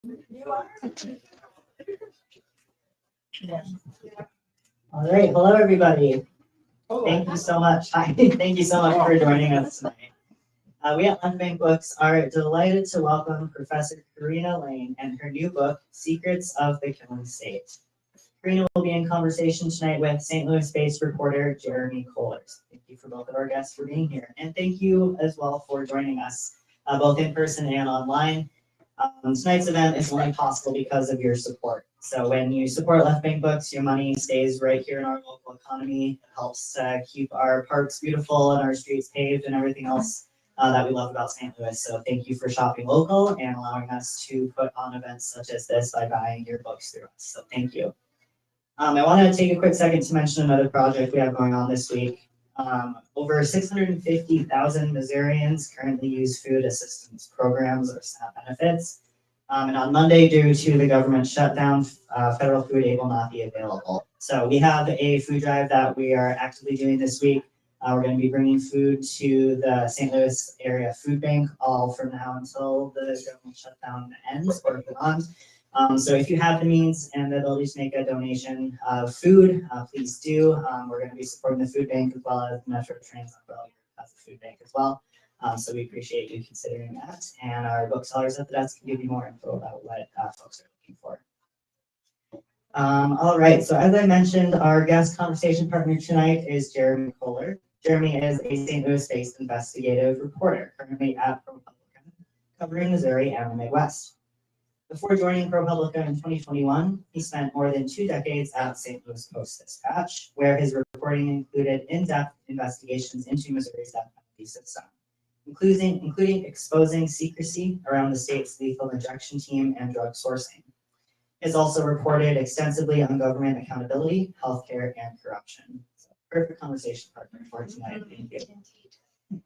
All right, hello everybody. Thank you so much. Hi, thank you so much for joining us tonight. We at Left Bank Books are delighted to welcome Professor Corinna Lain and her new book, Secrets of the Killing State. Corinna will be in conversation tonight with St. Louis-based reporter Jeremy Kohler. Thank you for both of our guests for being here, and thank you as well for joining us, both in person and online. Tonight's event is only possible because of your support. So when you support Left Bank Books, your money stays right here in our local economy. It helps keep our parks beautiful and our streets paved and everything else that we love about St. Louis. So thank you for shopping local and allowing us to put on events such as this by buying your books through us. So thank you. I want to take a quick second to mention another project we have going on this week. Over 650,000 Missourians currently use food assistance programs or SNAP benefits. And on Monday, due to the government shutdown, federal food aid will not be available. So we have a food drive that we are actively doing this week. We're going to be bringing food to the St. Louis area food bank all from now until the government shutdown ends or beyond. So if you have the means and the ability to make a donation of food, please do. We're going to be supporting the food bank as well as Metro Trains as a food bank as well. So we appreciate you considering that. And our booksellers at the desk can give you more info about what folks are looking for. All right, so as I mentioned, our guest conversation partner tonight is Jeremy Kohler. Jeremy is a St. Louis-based investigative reporter, currently at ProPublica, covering Missouri and the Midwest. Before joining ProPublica in 2021, he spent more than 2 decades at St. Louis Post-Dispatch, where his reporting included in-depth investigations into Missouri's death penalty system, including exposing secrecy around the state's lethal injection team and drug sourcing. He has also reported extensively on government accountability, healthcare, and corruption. So, perfect conversation partner for tonight. Thank you.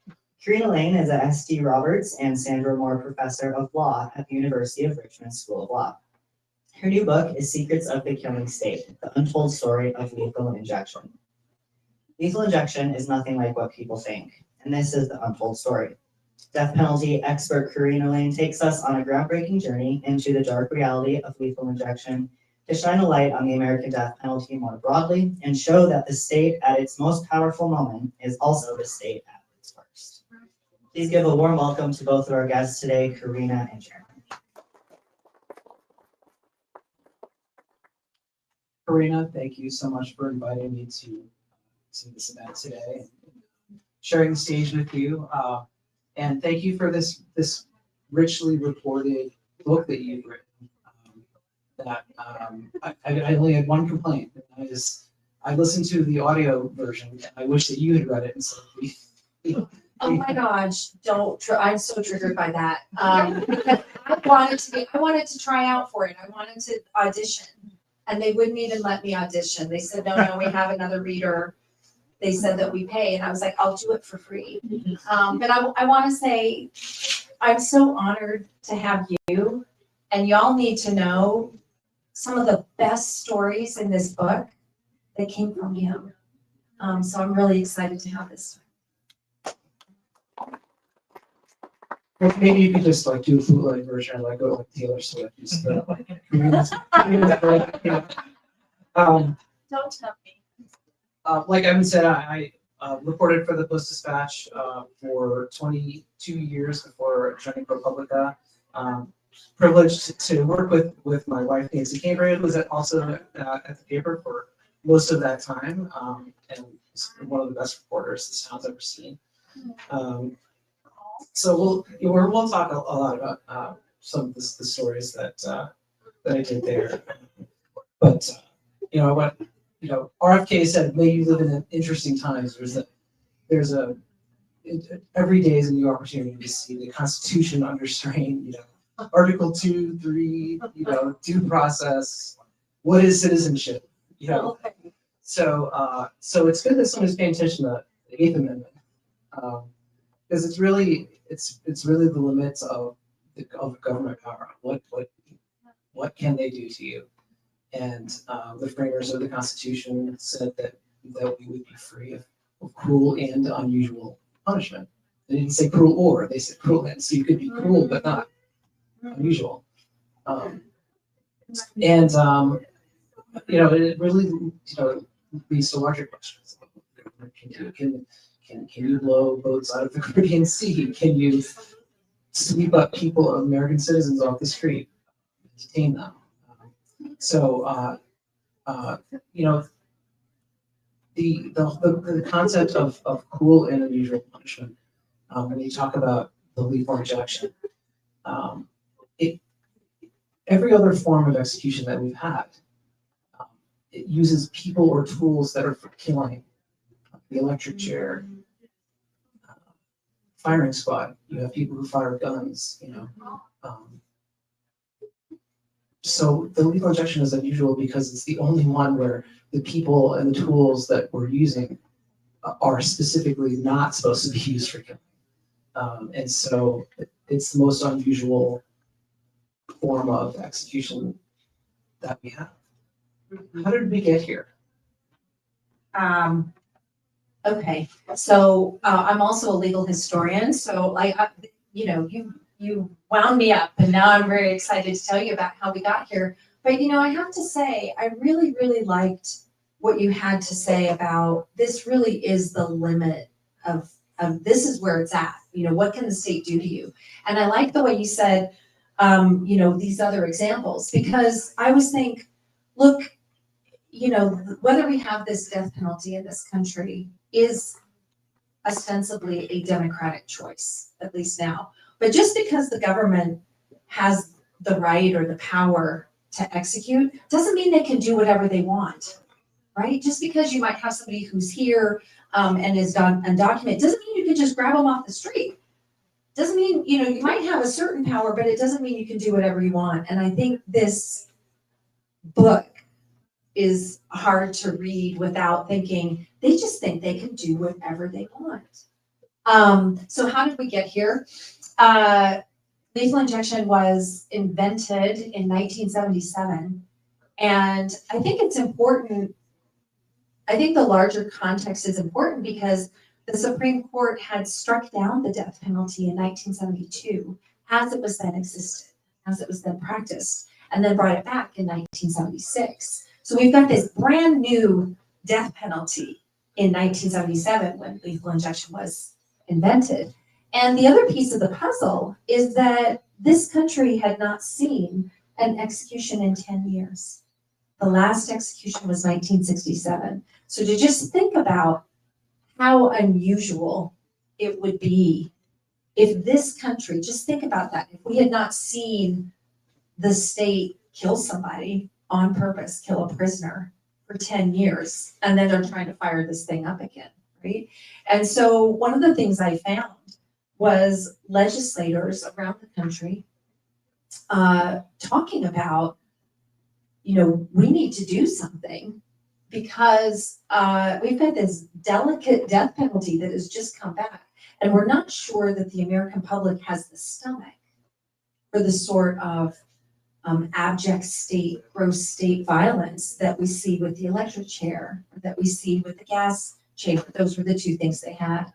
Corinna Lain is a S.D. Roberts and Sandra Moore Professor of Law at the University of Richmond School of Law. Her new book is Secrets of the Killing State, the Untold Story of Lethal Injection. Lethal injection is nothing like what people think, and this is the untold story. Death penalty expert Corinna Lain takes us on a groundbreaking journey into the dark reality of lethal injection to shine a light on the American death penalty more broadly and show that the state at its most powerful moment is also the state at its worst. Please give a warm welcome to both of our guests today, Corinna and Jeremy. Corinna, thank you so much for inviting me to this event today and sharing the stage with you. And thank you for this richly reported book that you've written. I only had one complaint, and that is I listened to the audio version, and I wish that you had read it instead of me. Oh my gosh, I'm so triggered by that. Because I wanted to try out for it. I wanted to audition, and they wouldn't even let me audition. They said, no, we have another reader. They said that we pay, and I was like, I'll do it for free. But I want to say, I'm so honored to have you, and y'all need to know some of the best stories in this book that came from you. So I'm really excited to have this. Maybe you could just do a bootleg version, like go like Taylor Swift. Just, Don't tell me. Like Evan said, I reported for the Post-Dispatch for 22 years before joining ProPublica. Privileged to work with my wife, Nancy Cambridge, who was also at the paper for most of that time, and one of the best reporters this town's ever seen. So we'll talk a lot about some of the stories that I did there. But RFK said, "May you live in interesting times." There's a every day is a new opportunity to see the Constitution under strain. Article 2, 3, due process. What is citizenship? So it's good that someone's paying attention to the Eighth Amendment, because it's really the limits of government power. What can they do to you? And the framers of the Constitution said that we would be free of cruel and unusual punishment. They didn't say cruel or, they said cruel and. So you could be cruel but not unusual. It really, leads to larger questions. Can you blow boats out of the Caribbean Sea? Can you sweep up American citizens off the street, detain them? The concept of cruel and unusual punishment, when you talk about the lethal injection, every other form of execution that we've had, it uses people or tools that are for killing. The electric chair, firing squad, you have people who fire guns, So the lethal injection is unusual because it's the only one where the people and the tools that we're using are specifically not supposed to be used for killing. And so it's the most unusual form of execution that we have. How did we get here? Okay, so I'm also a legal historian, so you wound me up, and now I'm very excited to tell you about how we got here. But I have to say, I really, really liked what you had to say about this. Really is the limit of this is where it's at. What can the state do to you? And I like the way you said, these other examples, because I always think, look, whether we have this death penalty in this country is ostensibly a democratic choice, at least now. But just because the government has the right or the power to execute doesn't mean they can do whatever they want, right? Just because you might have somebody who's here and is undocumented doesn't mean you can just grab them off the street. Doesn't mean, you might have a certain power, but it doesn't mean you can do whatever you want. And I think this book is hard to read without thinking they just think they can do whatever they want. So how did we get here? Lethal injection was invented in 1977, and I think it's important. I think the larger context is important because the Supreme Court had struck down the death penalty in 1972 as it was then existed, as it was then practiced, and then brought it back in 1976. So we've got this brand new death penalty in 1977 when lethal injection was invented. And the other piece of the puzzle is that this country had not seen an execution in 10 years. The last execution was 1967. So to just think about how unusual it would be if this country, just think about that, if we had not seen the state kill somebody on purpose, kill a prisoner for 10 years, and then they're trying to fire this thing up again, right? And so one of the things I found was legislators around the country talking about, we need to do something because we've got this delicate death penalty that has just come back, and we're not sure that the American public has the stomach for the sort of abject state, gross state violence that we see with the electric chair, or that we see with the gas chamber. Those were the two things they had.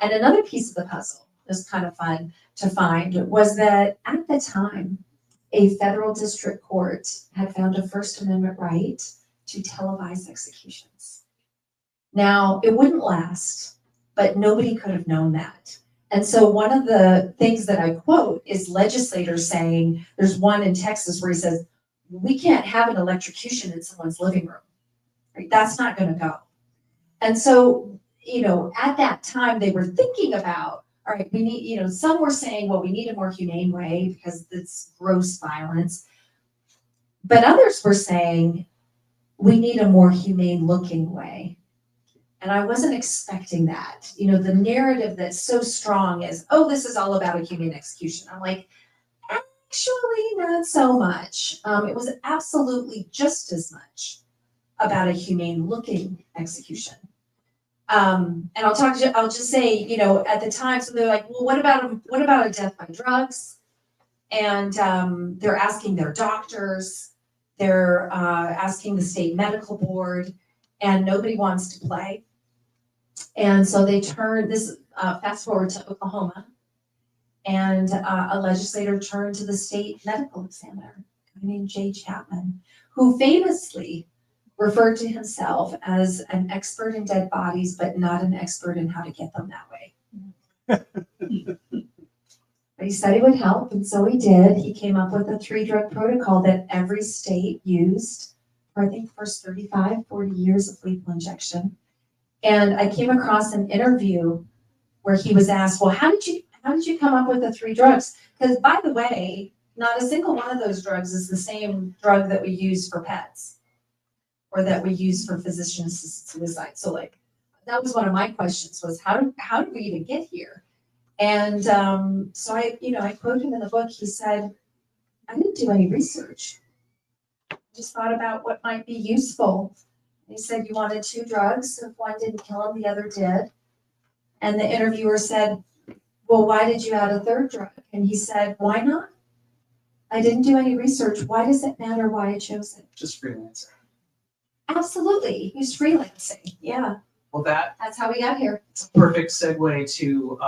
And another piece of the puzzle was kind of fun to find was that at the time, a federal district court had found a First Amendment right to televise executions. Now, it wouldn't last, but nobody could have known that. And so one of the things that I quote is legislators saying, there's one in Texas where he says, we can't have an electrocution in someone's living room, right? That's not going to go. And so, at that time they were thinking about, all right, we need, some were saying, well, we need a more humane way because it's gross violence. But others were saying, we need a more humane looking way. And I wasn't expecting that. The narrative that's so strong is, oh, this is all about a humane execution. I'm like, actually, not so much. It was absolutely just as much about a humane looking execution. And I'll just say, at the time, so they're like, well, what about a death by drugs? And they're asking their doctors, they're asking the state medical board, and nobody wants to play. And so they turn this, fast forward to Oklahoma, and a legislator turned to the state medical examiner guy named Jay Chapman, who famously referred to himself as an expert in dead bodies, but not an expert in how to get them that way. But he said he would help, and so he did. He came up with a 3-drug protocol that every state used for, I think, the first 35, 40 years of lethal injection. And I came across an interview where he was asked, well, how did you come up with the 3 drugs? Because, by the way, not a single one of those drugs is the same drug that we use for pets or that we use for physician-assisted suicide. So, like, that was one of my questions was, how did we even get here? And so I quote him in the book. He said, I didn't do any research. I just thought about what might be useful. He said, you wanted 2 drugs. If one didn't kill him, the other did. And the interviewer said, well, why did you add a 3rd drug? And he said, why not? I didn't do any research. Why does it matter why I chose it? Just freelancing. Absolutely. He was freelancing. Yeah. Well, That's how we got here. it's a perfect segue to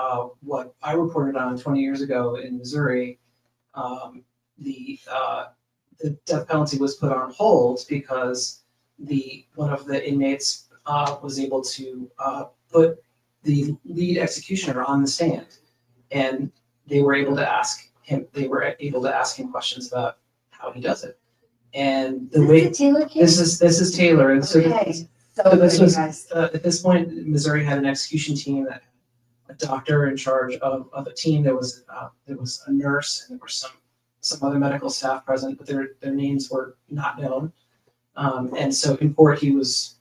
what I reported on 20 years ago in Missouri. The death penalty was put on hold because one of the inmates was able to put the lead executioner on the stand, and they were able to ask him questions about how he does it. And the way Taylor case? this is Taylor, and so Okay. so this good, was guys. at this point, Missouri had an execution team that had a doctor in charge of a team. There was a nurse, and there were some other medical staff present, but their names were not known. And so in court, he was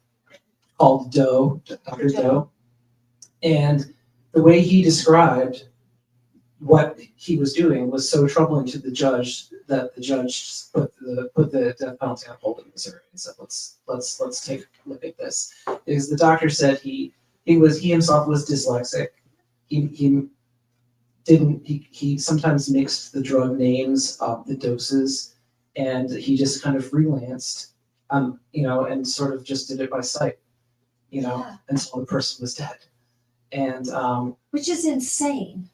called Doe, Dr. Doe, and the way he described what he was doing was so troubling to the judge that the judge put the death penalty on hold in Missouri and said, let's take a look at this. Because the doctor said he himself was dyslexic. He sometimes mixed the drug names of the doses, and he just kind of freelanced, and sort of just did it by sight, until the person was dead. And Which is insane,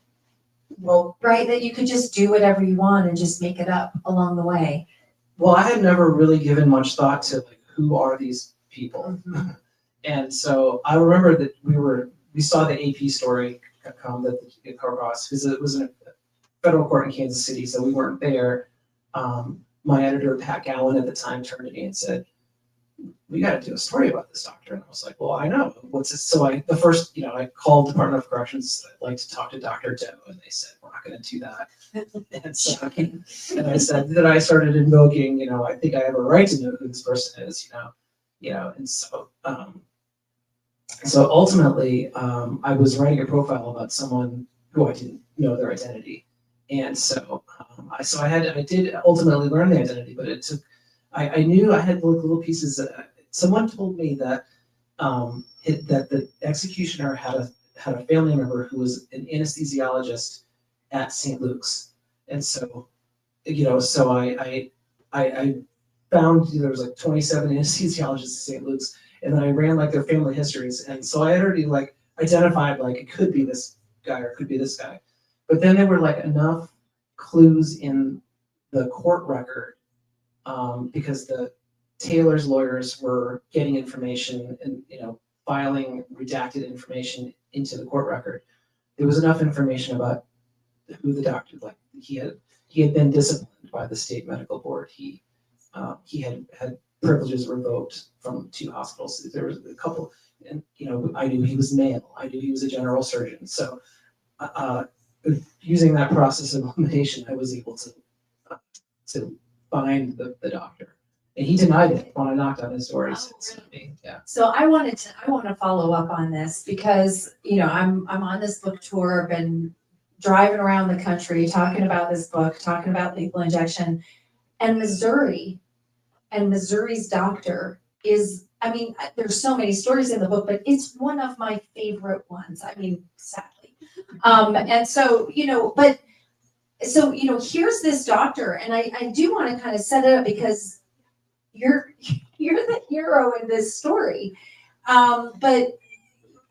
well, right? That you could just do whatever you want and just make it up along the way. well, I had never really given much thought to like who are these people, and so I remember that we saw the AP story come that it covered us because it was in a federal court in Kansas City, so we weren't there. My editor Pat Gowan at the time turned to me and said, we got to do a story about this doctor. And I was like, well, I know. What's this? So I called Department of Corrections. I'd like to talk to Dr. Doe. And they said, we're not going to do that. And so, and I said, then I started invoking, I think I have a right to know who this person is, and so, so ultimately, I was writing a profile about someone who I didn't know their identity. And so, I did ultimately learn the identity, but it took, I knew I had little pieces. Someone told me that that the executioner had a family member who was an anesthesiologist at St. Luke's, and so I found there was like 27 anesthesiologists at St. Luke's, and then I ran like their family histories, and so I had already like identified like it could be this guy or it could be this guy, but then there were like enough clues in the court record. Because the Taylor's lawyers were getting information and filing redacted information into the court record. There was enough information about who the doctor, like he had been disciplined by the state medical board. He had privileges revoked from 2 hospitals. There was a couple, and I knew he was male. I knew he was a general surgeon. So using that process of elimination, I was able to find the doctor, and he denied it when I knocked on his door. He said, it's not me. Yeah. So I want to follow up on this because, I'm on this book tour, been driving around the country, talking about this book, talking about lethal injection, and Missouri's doctor is, there's so many stories in the book, but it's one of my favorite ones. Sadly. And so, here's this doctor, and I do want to kind of set it up because you're the hero in this story. But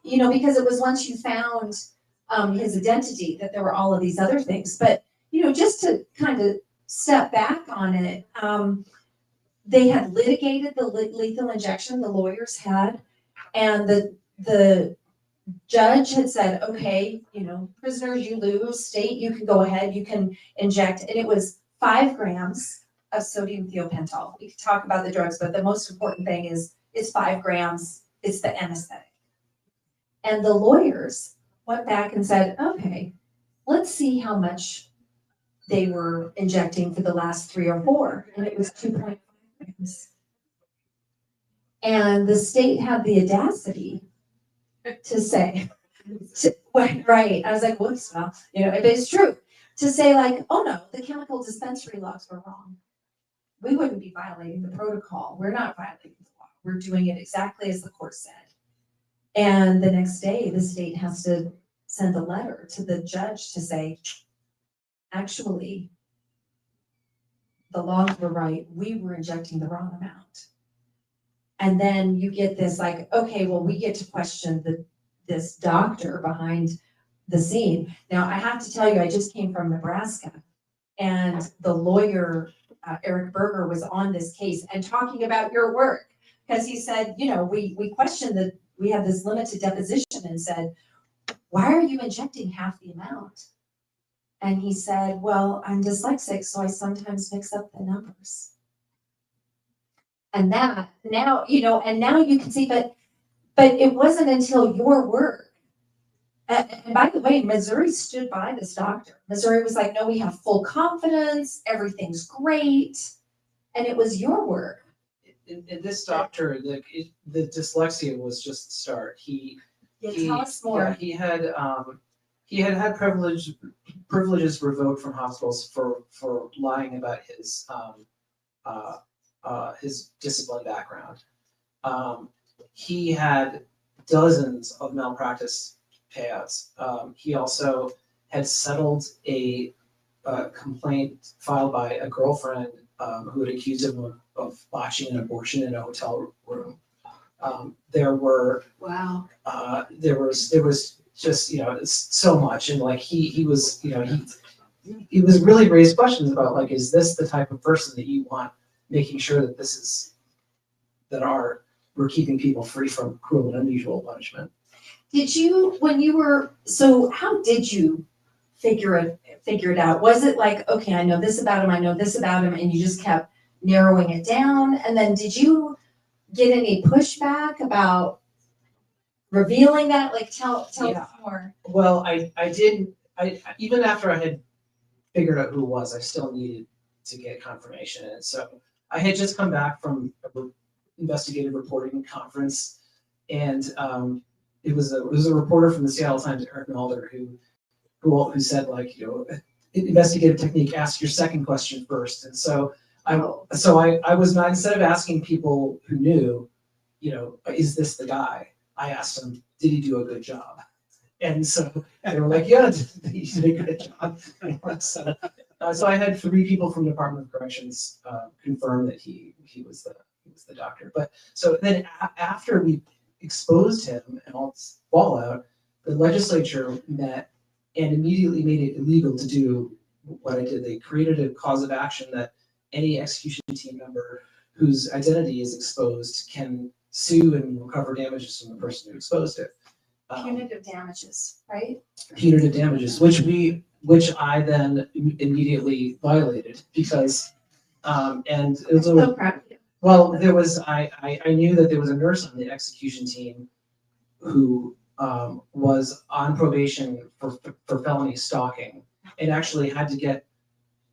because it was once you found his identity that there were all of these other things. But just to kind of step back on it, they had litigated the lethal injection, the lawyers had, and the judge had said, okay, prisoners, you lose, state, you can go ahead, you can inject, and it was 5 grams of sodium thiopental. We could talk about the drugs, but the most important thing is it's 5 grams, it's the anesthetic. And the lawyers went back and said, okay, let's see how much they were injecting for the last 3 or 4, and it was 2.5 grams. And the state had the audacity to say, right, I was like, whoops, well, it is true, to say like, oh no, the chemical dispensary laws were wrong. We wouldn't be violating the protocol. We're not violating the law. We're doing it exactly as the court said. And the next day, the state has to send a letter to the judge to say, actually, the laws were right. We were injecting the wrong amount. And then you get this like, okay, well, we get to question this doctor behind the scene. Now, I have to tell you, I just came from Nebraska, and the lawyer, Eric Berger, was on this case and talking about your work, because he said, we questioned that we had this limited deposition and said, why are you injecting half the amount? And he said, well, I'm dyslexic, so I sometimes mix up the numbers. And that now, and now you can see, but it wasn't until your work. And by the way, Missouri stood by this doctor. Missouri was like, no, we have full confidence. Everything's great. And it was your work. In this doctor, the dyslexia was just the start. Tell us more. Yeah, he had privileges revoked from hospitals for lying about his discipline background. He had dozens of malpractice payouts. He also had settled a complaint filed by a girlfriend who had accused him of botching an abortion in a hotel room. There was just so much, and like he was really raised questions about like, is this the type of person that you want making sure that we're keeping people free from cruel and unusual punishment? Did you, how did you figure it out? Was it like, okay, I know this about him, and you just kept narrowing it down? And then did you get any pushback about revealing that? Like, tell us more. Well, I didn't, even after I had figured out who it was, I still needed to get confirmation. And so I had just come back from an investigative reporting conference, and it was a reporter from the Seattle Times, Jeremy Kohler, who said, like, investigative technique, ask your second question first. And so I was not, instead of asking people who knew, is this the guy? I asked them, did he do a good job? And so they were like, yeah, he did a good job. So I had 3 people from the Department of Corrections confirm that he was the doctor. But so then after we exposed him and all this fallout, the legislature met and immediately made it illegal to do what I did. They created a cause of action that any execution team member whose identity is exposed can sue and recover damages from the person who exposed it. Punitive damages, right? Punitive damages, which I then immediately violated because, and it was So proud of you. well, I knew that there was a nurse on the execution team who was on probation for felony stalking and actually had to get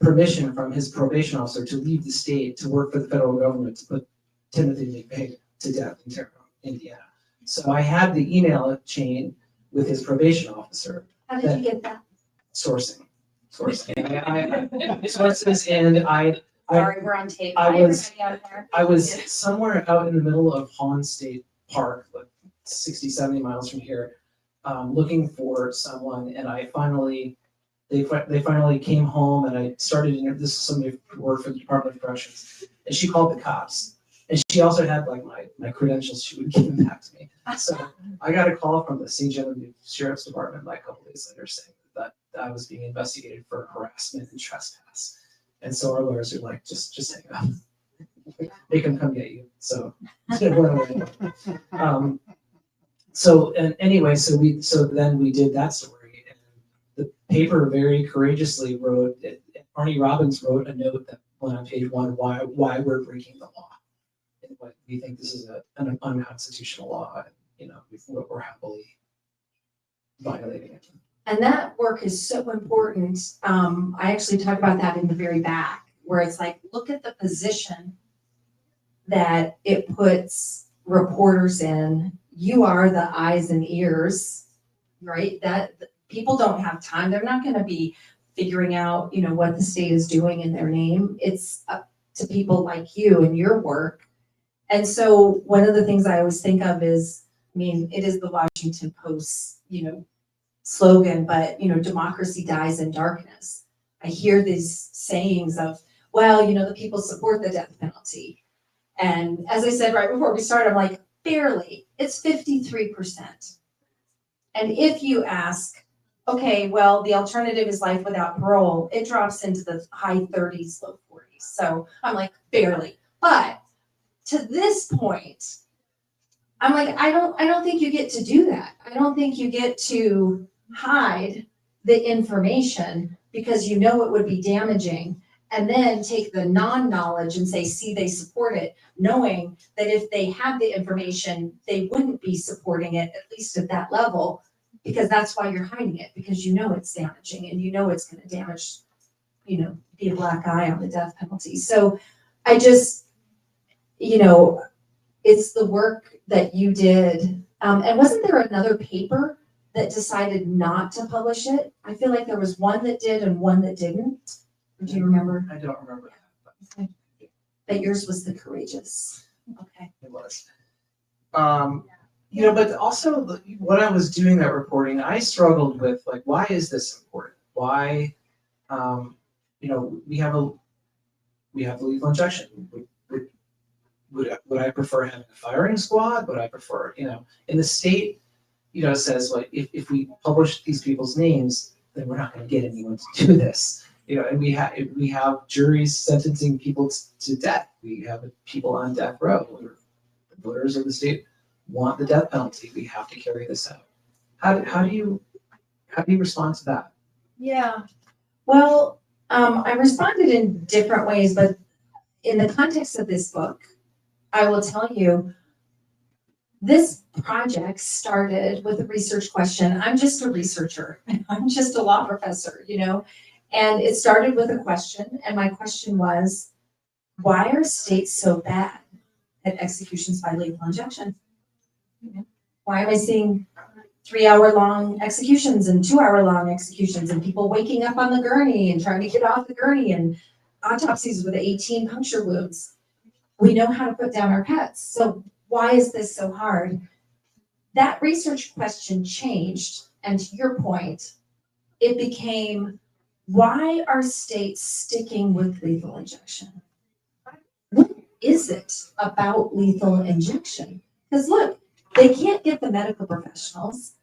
permission from his probation officer to leave the state to work for the federal government to put Timothy McVeigh to death in Terre Haute, Indiana. So I had the email chain with his probation officer. How did you get that? Sourcing. Sources, and Sorry, we're on tape. I Hi, was- everybody out there. I was somewhere out in the middle of Holland State Park, like 60, 70 miles from here, looking for someone, and they finally came home, and I started, this is somebody who worked for the Department of Corrections, and she called the cops. And she also had like my credentials she would give them back to me. So I got a call from the St. Genevieve Sheriff's Department like a couple days later saying that I was being investigated for harassment and trespass. And so our lawyers are like, just hang up. They can come get you. So it went away. And anyway, so then we did that story, and the paper very courageously wrote, Arnie Robbins wrote a note that went on page 1, why we're breaking the law. And what we think this is an unconstitutional law, and we're happily violating it. And that work is so important. I actually talk about that in the very back, where it's like, look at the position that it puts reporters in. You are the eyes and ears, right? That people don't have time. They're not going to be figuring out, what the state is doing in their name. It's up to people like you and your work. And so one of the things I always think of is, it is the Washington Post, slogan, but, democracy dies in darkness. I hear these sayings of, well, the people support the death penalty. And as I said right before we started, I'm like, barely. It's 53%. And if you ask, okay, well, the alternative is life without parole, it drops into the high 30s, low 40s. So I'm like, barely. But to this point, I'm like, I don't think you get to do that. I don't think you get to hide the information because it would be damaging, and then take the non-knowledge and say, see, they support it, knowing that if they had the information, they wouldn't be supporting it, at least at that level, because that's why you're hiding it, because it's damaging and it's going to damage, be a black eye on the death penalty. So I just, it's the work that you did. And wasn't there another paper that decided not to publish it? I feel like there was one that did and one that didn't. Do you remember? I don't remember that. Okay. But yours was the courageous. Okay. It was. But also when I was doing that reporting, I struggled with, like, why is this important? Why, we have lethal injection. Would I prefer having a firing squad? Would I prefer, in the state, says, like, if we publish these people's names, then we're not going to get anyone to do this. And we have juries sentencing people to death. We have people on death row. The voters of the state want the death penalty. We have to carry this out. How do you respond to that? Yeah. Well, I responded in different ways, but in the context of this book, I will tell you, this project started with a research question. I'm just a researcher. I'm just a law professor, and it started with a question. And my question was, why are states so bad at executions by lethal injection? Why am I seeing 3-hour-long executions and 2-hour-long executions and people waking up on the gurney and trying to get off the gurney and autopsies with 18 puncture wounds? We know how to put down our pets. So why is this so hard? That research question changed, and to your point, it became, why are states sticking with lethal injection? What is it about lethal injection? Because look, they can't get the medical professionals,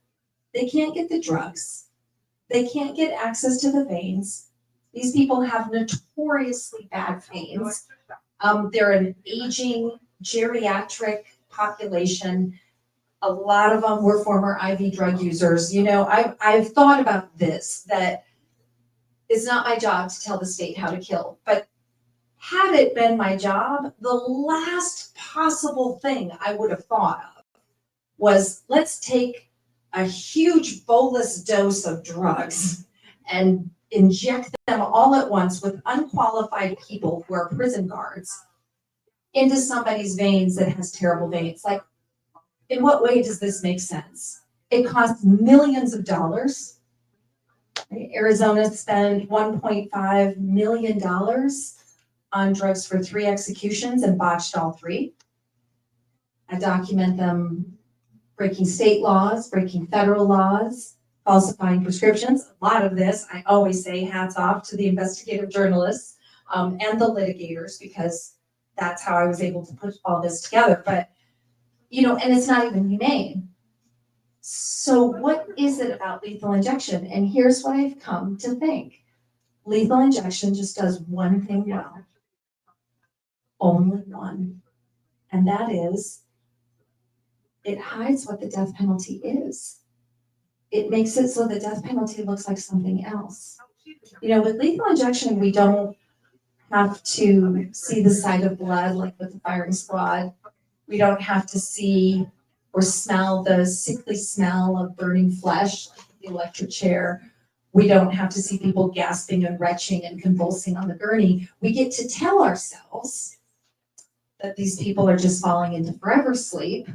they can't get the drugs, they can't get access to the veins. These people have notoriously bad veins. They're an aging geriatric population. A lot of them were former IV drug users. I've thought about this, that it's not my job to tell the state how to kill, but had it been my job, the last possible thing I would have thought of was, let's take a huge bolus dose of drugs and inject them all at once with unqualified people who are prison guards into somebody's veins that has terrible veins. Like, in what way does this make sense? It costs millions of dollars. Right? Arizona spent $1.5 million on drugs for 3 executions and botched all 3. I document them breaking state laws, breaking federal laws, falsifying prescriptions. A lot of this, I always say, hats off to the investigative journalists and the litigators, because that's how I was able to put all this together. But, and it's not even humane. So what is it about lethal injection? And here's what I've come to think. lethal injection just does one thing well. Only one. And that is, it hides what the death penalty is. It makes it so the death penalty looks like something else. You know, with lethal injection, we don't have to see the sight of blood like with the firing squad. We don't have to see or smell the sickly smell of burning flesh, like the electric chair. We don't have to see people gasping and retching and convulsing on the gurney. We get to tell ourselves that these people are just falling into forever sleep.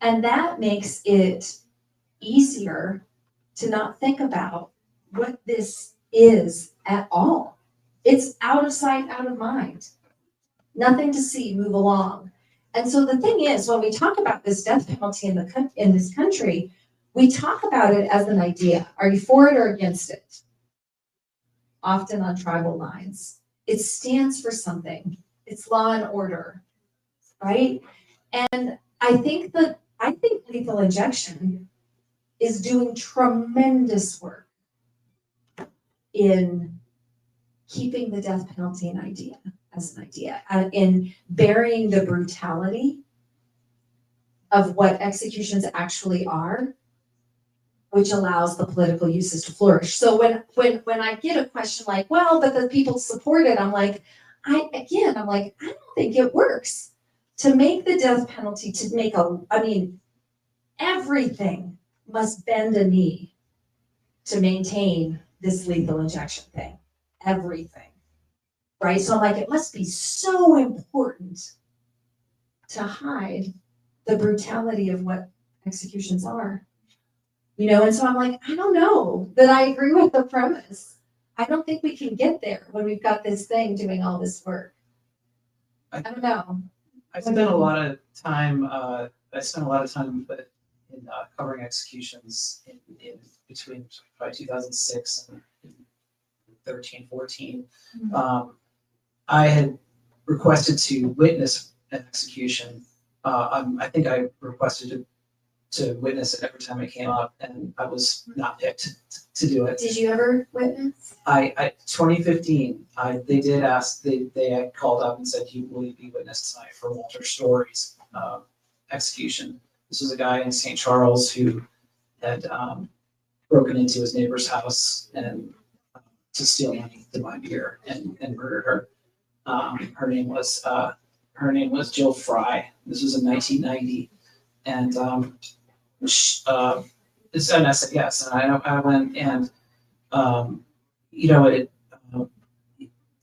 And that makes it easier to not think about what this is at all. It's out of sight, out of mind. Nothing to see, move along. And so the thing is, when we talk about this death penalty in this country, we talk about it as an idea. Are you for it or against it? Often on tribal lines. It stands for something. It's law and order, right? And I think lethal injection is doing tremendous work in keeping the death penalty an idea, and in burying the brutality of what executions actually are, which allows the political uses to flourish. So when I get a question like, well, but the people support it, I'm like, I don't think it works. To make the death penalty, everything must bend a knee to maintain this lethal injection thing. Everything. Right? So I'm like, it must be so important to hide the brutality of what executions are. You know, and so I'm like, I don't know that I agree with the premise. I don't think we can get there when we've got this thing doing all this work. I don't know. I spent a lot of time in covering executions in between probably 2006 and 13, 14. I had requested to witness an execution. I think I requested to witness it every time it came up, and I was not picked to do it. Did you ever witness? 2015, they had called up and said, will you be witness tonight for Walter Story's execution? This was a guy in St. Charles who had broken into his neighbor's house and to steal money to buy beer and murdered her. Her name was Jill Fry. This was in 1990, and and I said yes, and I went and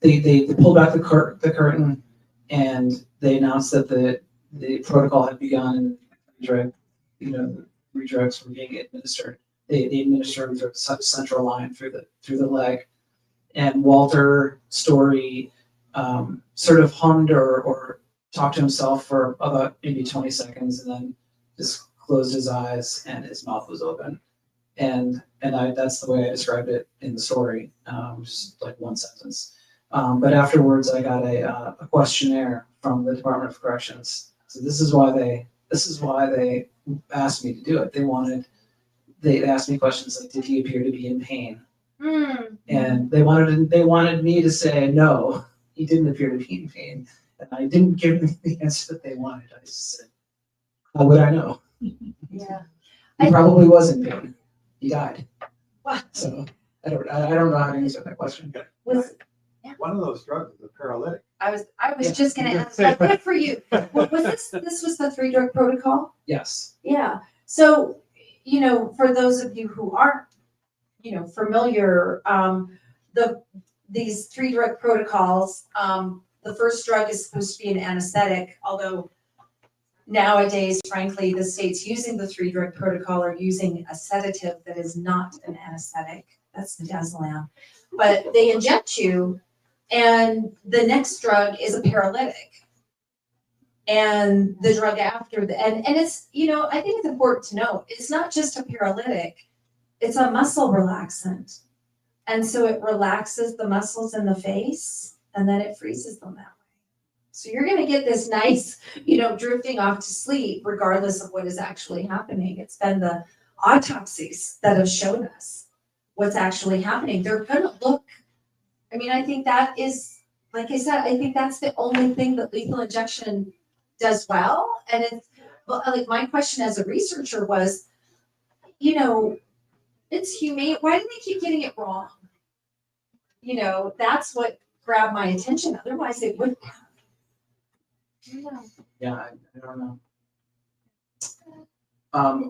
they pulled back the curtain, and they announced that the protocol had begun, and redrugs were being administered. They administered through the central line through the leg, and Walter Story sort of hummed or talked to himself for about maybe 20 seconds, and then just closed his eyes and his mouth was open. And that's the way I described it in the story, just like one sentence. But afterwards, I got a questionnaire from the Department of Corrections. So this is why they asked me to do it. They asked me questions like, did he appear to be in pain? And they wanted me to say, no, he didn't appear to be in pain. And I didn't give them the answer that they wanted. I just said, how would I know? Yeah. He probably was in pain. He died. Wow. So I don't know how to answer that question. One of those drugs is a paralytic. I was just gonna ask, but good for you. Was this was the 3-drug protocol? Yes. Yeah. So, for those of you who aren't, familiar, these 3-drug protocols, the first drug is supposed to be an anesthetic, although nowadays, frankly, the states using the 3-drug protocol are using a sedative that is not an anesthetic. That's midazolam. But they inject you, and the next drug is a paralytic. And the drug after and it's, I think it's important to know, it's not just a paralytic, it's a muscle relaxant. And so it relaxes the muscles in the face, and then it freezes them that way. So you're going to get this nice, drifting off to sleep, regardless of what is actually happening. It's been the autopsies that have shown us what's actually happening. They're going to look I mean, I think that is, like I said, I think that's the only thing that lethal injection does well. And it's, well, like my question as a researcher was, you know, it's humane. Why do they keep getting it wrong? You know, that's what grabbed my attention. Otherwise, it wouldn't have. Yeah, I don't know.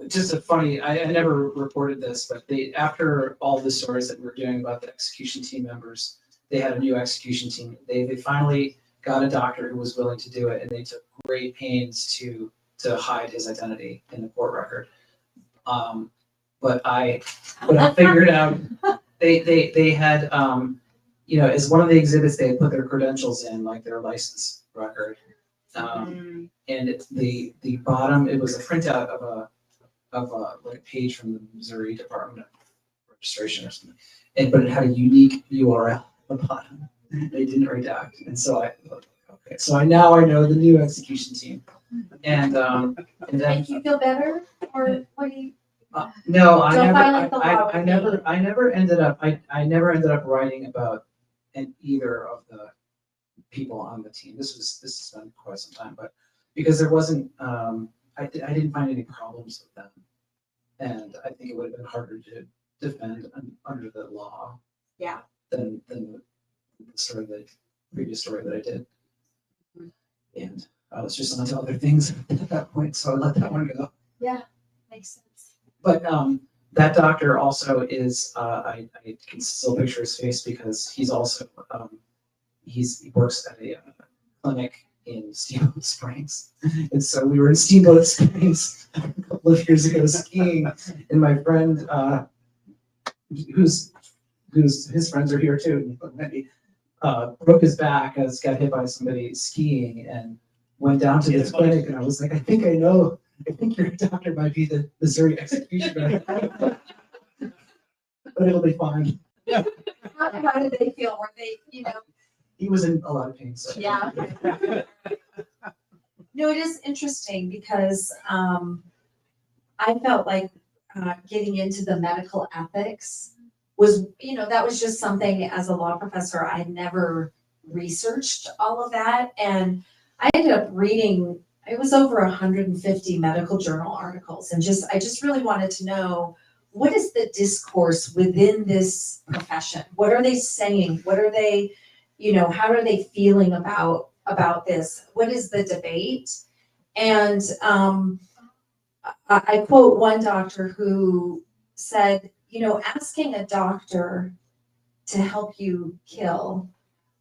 Just a funny, I never reported this, but after all the stories that we were doing about the execution team members, they had a new execution team. They finally got a doctor who was willing to do it, and they took great pains to hide his identity in the court record. But I figured out they had as one of the exhibits they had put their credentials in, like their license record. And the bottom, it was a printout of a page from the Missouri Department of Registration or something, but it had a unique URL at the bottom. They didn't redact, and so I now know the new execution team, and then Make you feel better, or what do you? no, I Don't violate the law with me. I never ended up writing about either of the people on the team. This has been quite some time, but because there wasn't, I didn't find any problems with them, and I think it would have been harder to defend under the law. Yeah. Than the previous story that I did, and I was just onto other things at that point, so I let that one go. Yeah, makes sense. But that doctor also is, I can still picture his face because he's also, he works at a clinic in Steamboat Springs. And so we were in Steamboat Springs a couple of years ago skiing, and my friend, whose his friends are here too, broke his back, got hit by somebody skiing, and went down to this clinic, and I was like, I think your doctor might be the Missouri executioner. But it'll be fine. How did they feel? Were they, He was in a lot of pain, so. Yeah. No, it is interesting because I felt like getting into the medical ethics was, that was just something as a law professor, I had never researched all of that. And I ended up reading, it was over 150 medical journal articles. And I just really wanted to know, what is the discourse within this profession? What are they saying? What are they, how are they feeling about this? What is the debate? And I quote one doctor who said, asking a doctor to help you kill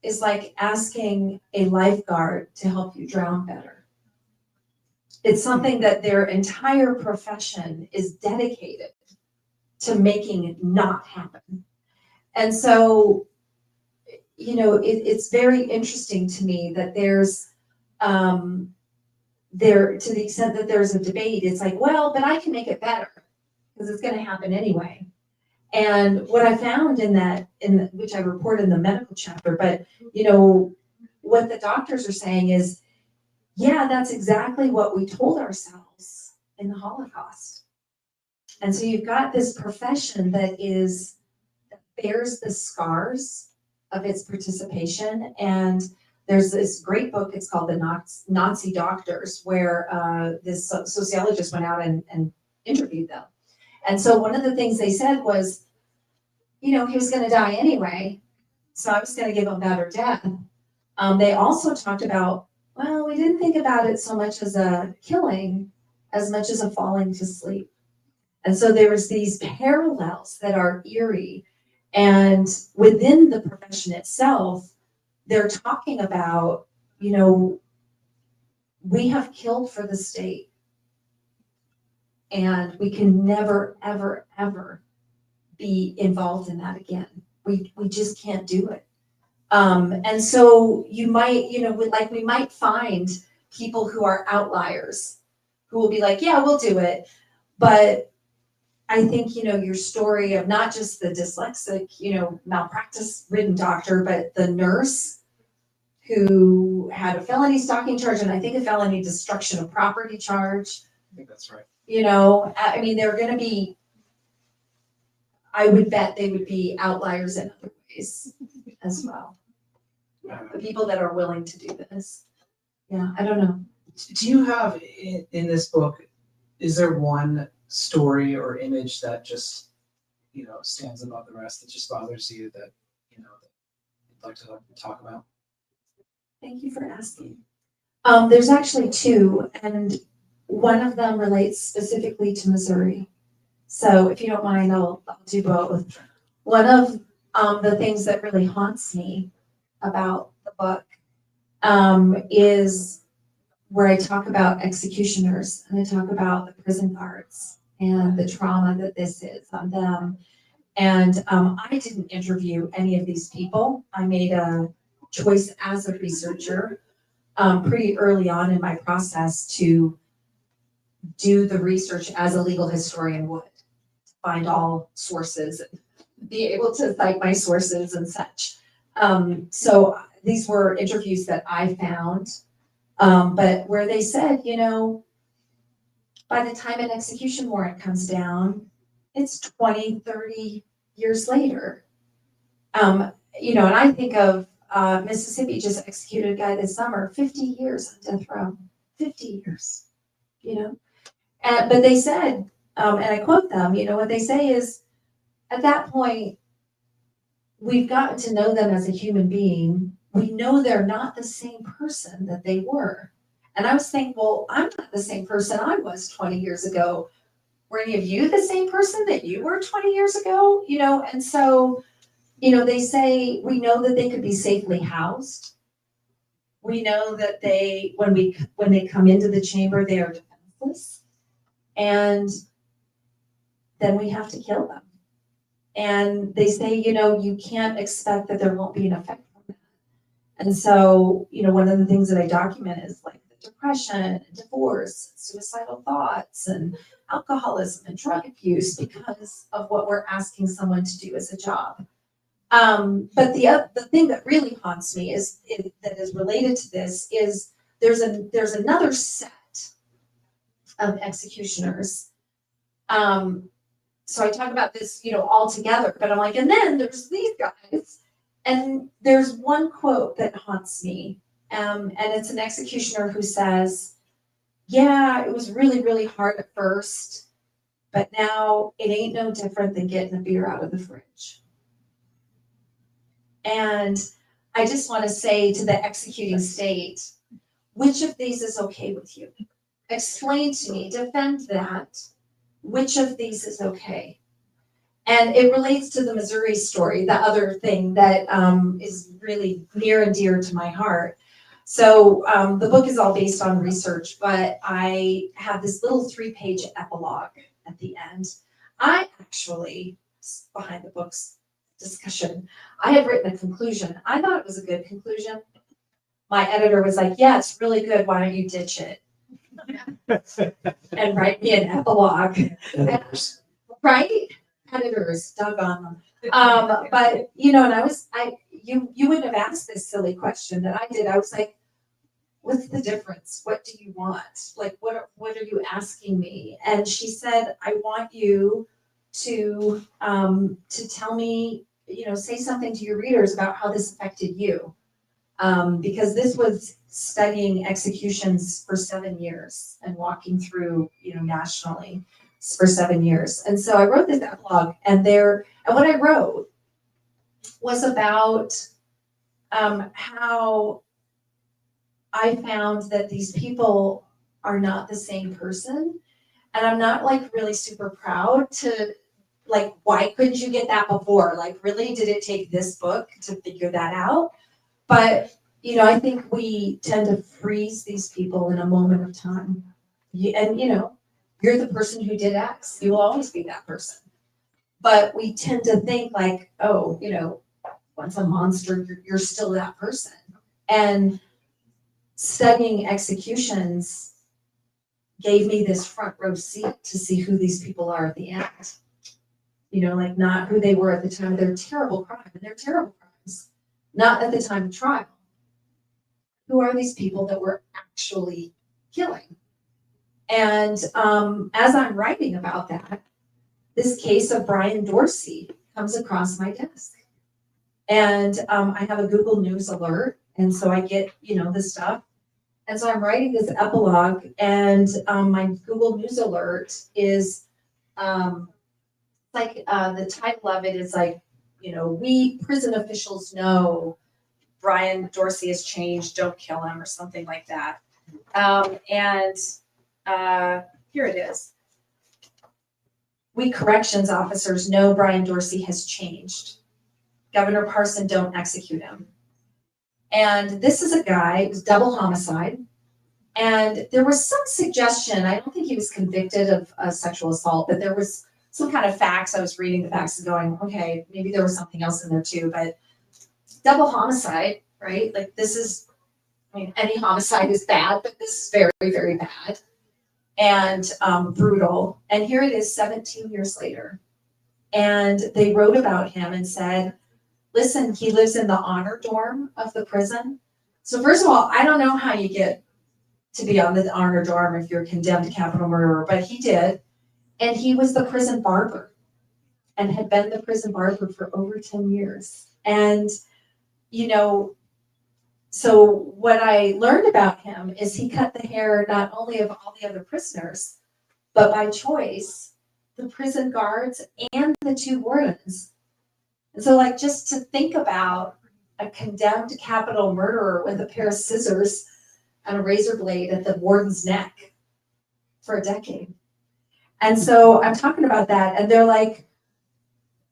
is like asking a lifeguard to help you drown better. It's something that their entire profession is dedicated to making it not happen. And so, it's very interesting to me that there's, to the extent that there's a debate, it's like, well, but I can make it better because it's going to happen anyway. And what I found which I report in the medical chapter, but what the doctors are saying is, yeah, that's exactly what we told ourselves in the Holocaust. And so you've got this profession that bears the scars of its participation. And there's this great book, it's called The Nazi Doctors, where this sociologist went out and interviewed them. And so one of the things they said was, he was going to die anyway, so I was going to give him better death. They also talked about, well, we didn't think about it so much as a killing as much as a falling to sleep. And so there was these parallels that are eerie. And within the profession itself, they're talking about, we have killed for the state. And we can never, ever, ever be involved in that again. We just can't do it. And so you might, we might find people who are outliers who will be like, yeah, we'll do it. But I think, your story of not just the dyslexic, malpractice-ridden doctor, but the nurse who had a felony stalking charge and I think a felony destruction of property charge. I think that's right. They're going to be, I would bet they would be outliers in other ways as well. The people that are willing to do this. Yeah, I don't know. Do you have in this book, is there one story or image that just, stands above the rest, that just bothers you, that, that you'd like to talk about? Thank you for asking. There's actually two, and one of them relates specifically to Missouri. So if you don't mind, I'll do both. One of the things that really haunts me about the book is where I talk about executioners, and I talk about the prison guards and the trauma that this is on them. And I didn't interview any of these people. I made a choice as a researcher pretty early on in my process to do the research as a legal historian would, to find all sources, and be able to cite my sources and such. So these were interviews that I found, but where they said, by the time an execution warrant comes down, it's 20, 30 years later. And I think of Mississippi just executed a guy this summer, 50 years on death row, 50 years, but they said, and I quote them, what they say is, at that point, we've gotten to know them as a human being. We know they're not the same person that they were. And I was thinking, well, I'm not the same person I was 20 years ago. Were any of you the same person that you were 20 years ago? And so, they say, we know that they could be safely housed. We know that when they come into the chamber, they are defenseless. And then we have to kill them. And they say, you can't expect that there won't be an effect from that. And so, one of the things that I document is like the depression, and divorce, suicidal thoughts, and alcoholism and drug abuse because of what we're asking someone to do as a job. But the thing that really haunts me that is related to this is there's another set of executioners. So I talk about this, all together, but I'm like, and then there's these guys, and there's one quote that haunts me, and it's an executioner who says, yeah, it was really, really hard at first, but now it ain't no different than getting a beer out of the fridge. And I just want to say to the executing state, which of these is okay with you? Explain to me, defend that. Which of these is okay? And it relates to the Missouri story, the other thing that is really near and dear to my heart. So the book is all based on research, but I have this little 3-page epilogue at the end. I actually, behind the book's discussion, I had written a conclusion. I thought it was a good conclusion. My editor was like, yeah, it's really good. Why don't you ditch it? And write me an epilogue. Right? Editors, doggone them. But and you wouldn't have asked this silly question that I did. I was like, what's the difference? What do you want? Like, what are you asking me? And she said, I want you to tell me, say something to your readers about how this affected you. Because this was studying executions for 7 years and walking through, nationally for 7 years. And so I wrote this epilogue, and what I wrote was about how I found that these people are not the same person. And I'm not really super proud to why couldn't you get that before? Really, did it take this book to figure that out? But, I think we tend to freeze these people in a moment of time. You're the person who did X. You will always be that person. But we tend to think once a monster, you're still that person. And studying executions gave me this front row seat to see who these people are at the end. Not who they were at the time of their terrible crime, and their terrible crimes. Not at the time of trial. Who are these people that we're actually killing? And as I'm writing about that, this case of Brian Dorsey comes across my desk. And I have a Google News alert, and so I get, this stuff. And so I'm writing this epilogue, and my Google News alert is the title of it is like, we prison officials know Brian Dorsey has changed, don't kill him, or something like that. Here it is. We corrections officers know Brian Dorsey has changed. Governor Parson, don't execute him. And this is a guy, it was double homicide. And there was some suggestion, I don't think he was convicted of a sexual assault, but there was some kind of facts. I was reading the facts and going, okay, maybe there was something else in there too, but double homicide, right? Like any homicide is bad, but this is very, very bad and brutal. And here it is 17 years later. And they wrote about him and said, listen, he lives in the honor dorm of the prison. So first of all, I don't know how you get to be on the honor dorm if you're condemned to capital murder, but he did. And he was the prison barber and had been the prison barber for over 10 years. And, so what I learned about him is he cut the hair not only of all the other prisoners, but by choice, the prison guards and the 2 wardens. And so just to think about a condemned capital murderer with a pair of scissors and a razor blade at the warden's neck for a decade. And so I'm talking about that, and they're like,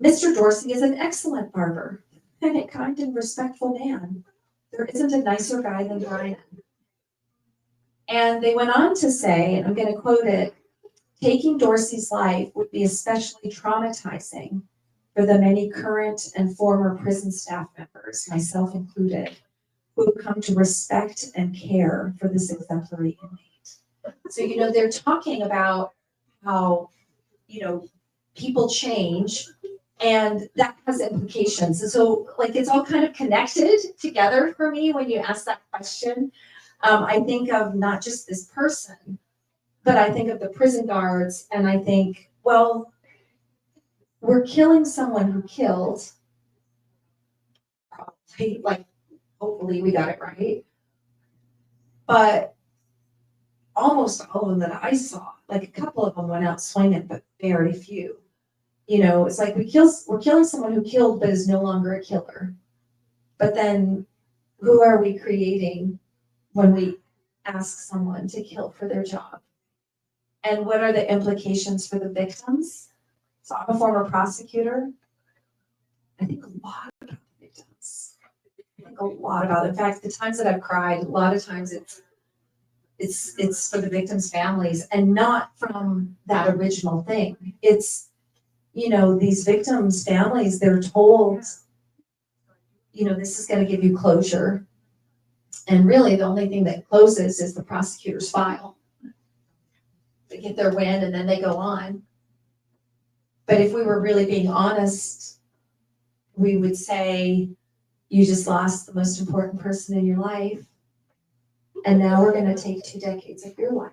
Mr. Dorsey is an excellent barber and a kind and respectful man. There isn't a nicer guy than Brian. And they went on to say, and I'm going to quote it, taking Dorsey's life would be especially traumatizing for the many current and former prison staff members, myself included, who have come to respect and care for this exemplary inmate. So, they're talking about how, people change, and that has implications. And so, it's all kind of connected together for me when you ask that question. I think of not just this person, but I think of the prison guards, and I think, well, we're killing someone who killed, probably, hopefully we got it right. But almost all of them that I saw, a couple of them went out swinging, but very few. It's like we're killing someone who killed but is no longer a killer. But then who are we creating when we ask someone to kill for their job? And what are the implications for the victims? So I'm a former prosecutor. I think a lot about the victims. I think a lot about it. In fact, the times that I've cried, a lot of times it's for the victims' families, and not from that original thing. It's, these victims' families, they're told, this is going to give you closure. And really the only thing that closes is the prosecutor's file. They get their win and then they go on. But if we were really being honest, we would say, you just lost the most important person in your life. And now we're going to take 2 decades of your life,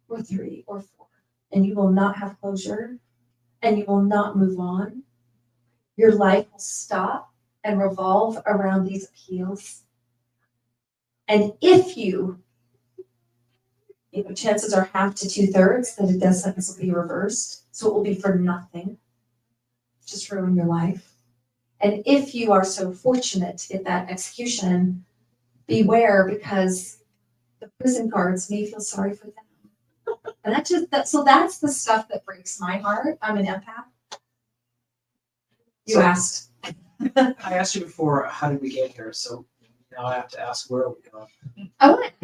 or 3 or 4, and you will not have closure, and you will not move on. Your life will stop and revolve around these appeals. And if chances are half to 2/3 that a death sentence will be reversed, so it will be for nothing, just ruin your life. And if you are so fortunate to get that execution, beware, because the prison guards may feel sorry for them. And so that's the stuff that breaks my heart. I'm an empath. You asked. I asked you before, how did we get here? So now I have to ask, where are we going?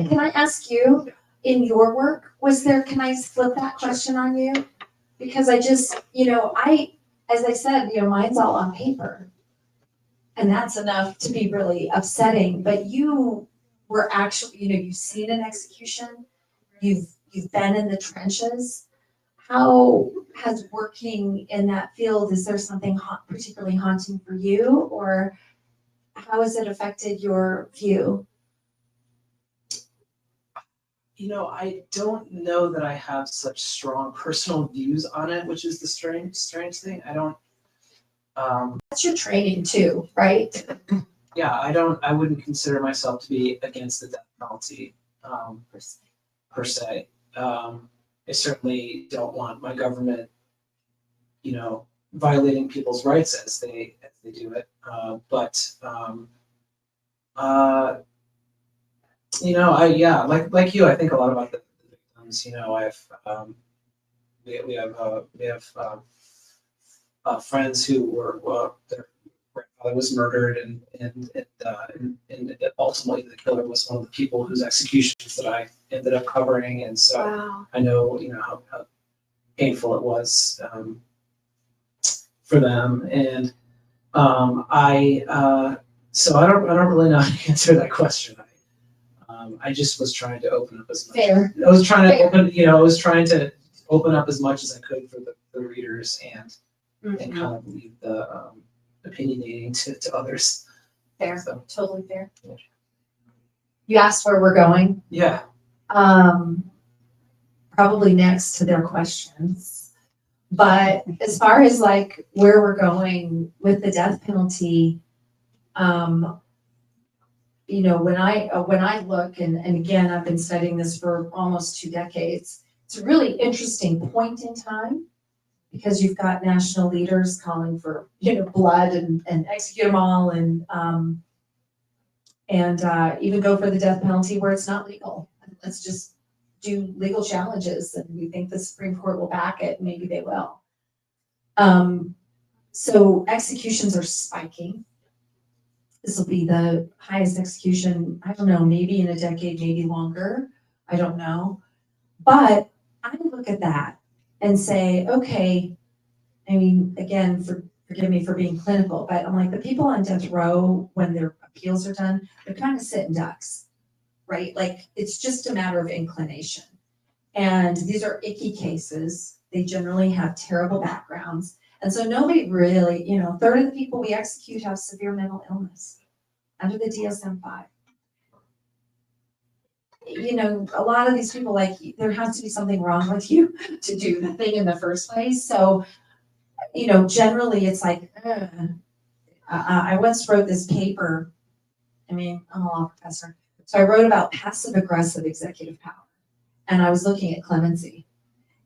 Can I ask you, in your work, can I flip that question on you? Because I just, as I said, mine's all on paper. And that's enough to be really upsetting. But you were actually, you've seen an execution, you've been in the trenches. How has working in that field, is there something particularly haunting for you, or how has it affected your view? I don't know that I have such strong personal views on it, which is the strange thing. That's your training too, right? Yeah, I wouldn't consider myself to be against the death penalty, per se. I certainly don't want my government, violating people's rights as they do it. Like you, I think a lot about the victims. We have friends who were their grandfather was murdered, and ultimately the killer was one of the people whose executions that I ended up covering, and so Wow. I know how painful it was for them, and so I don't really know how to answer that question. I just was trying to open up as much. Fair. I was trying to Fair. open up as much as I could for the readers and Mhm. kind of leave the opinionating to others. Fair, So, totally fair. You asked where we're going. yeah. Probably next to their questions. But as far as like where we're going with the death penalty, when I look, and again, I've been studying this for almost 2 decades, it's a really interesting point in time because you've got national leaders calling for, blood and execute them all and even go for the death penalty where it's not legal. Let's just do legal challenges, and we think the Supreme Court will back it. Maybe they will. So executions are spiking. This will be the highest execution, I don't know, maybe in a decade, maybe longer. I don't know. But I look at that and say, okay, I mean, again, forgive me for being clinical, but I'm like, the people on death row, when their appeals are done, they're kind of sitting ducks, right? Like, it's just a matter of inclination. And these are icky cases. They generally have terrible backgrounds. And so nobody really, a third of the people we execute have severe mental illness under the DSM-5. A lot of these people, like, there has to be something wrong with you to do the thing in the first place. So, generally it's like, I once wrote this paper. I'm a law professor. So I wrote about passive aggressive executive power. And I was looking at clemency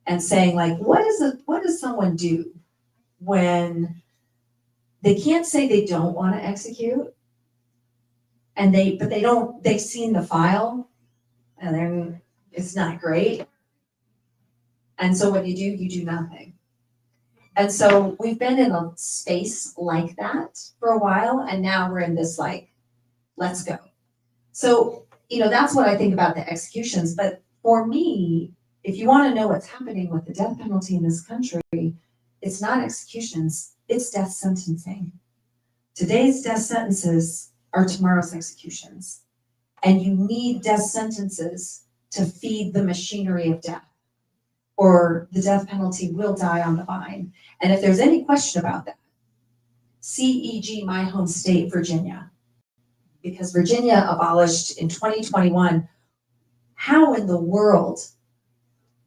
and saying, like, what does someone do when they can't say they don't want to execute, and they've seen the file, and then it's not great. And so what you do nothing. And so we've been in a space like that for a while, and now we're in this, like, let's go. So, that's what I think about the executions. But for me, if you want to know what's happening with the death penalty in this country, it's not executions, it's death sentencing. Today's death sentences are tomorrow's executions. And you need death sentences to feed the machinery of death, or the death penalty will die on the vine. And if there's any question about that, CEG, my home state, Virginia, because Virginia abolished in 2021. How in the world